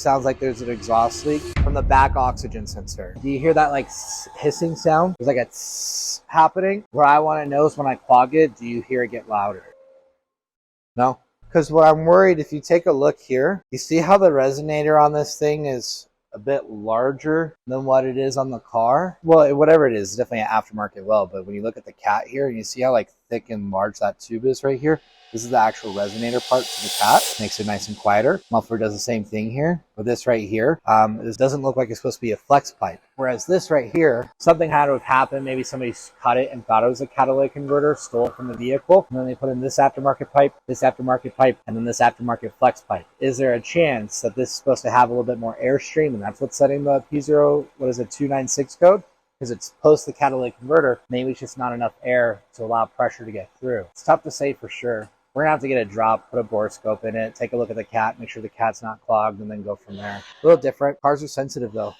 Sounds like there's an exhaust leak from the back oxygen sensor. Do you hear that like hissing sound? There's like a tss happening. What I want to know is when I clog it, do you hear it get louder? No? Because what I'm worried, if you take a look here, you see how the resonator on this thing is a bit larger than what it is on the car? Well, whatever it is, it's definitely an aftermarket well, but when you look at the cat here and you see how like thick and large that tube is right here, this is the actual resonator part to the cat. Makes it nice and quieter. Muffler does the same thing here. But this right here, this doesn't look like it's supposed to be a flex pipe. Whereas this right here, something had to have happened. Maybe somebody cut it and thought it was a catalytic converter, stole it from the vehicle, and then they put in this aftermarket pipe, and then this aftermarket flex pipe. Is there a chance that this is supposed to have a little bit more airstream, and that's what's setting the P0296 code? Because it's post the catalytic converter, maybe it's just not enough air to allow pressure to get through. It's tough to say for sure. We're gonna have to get a drop, put a borescope in it, take a look at the cat, make sure the cat's not clogged, and then go from there. A little different. Cars are sensitive though.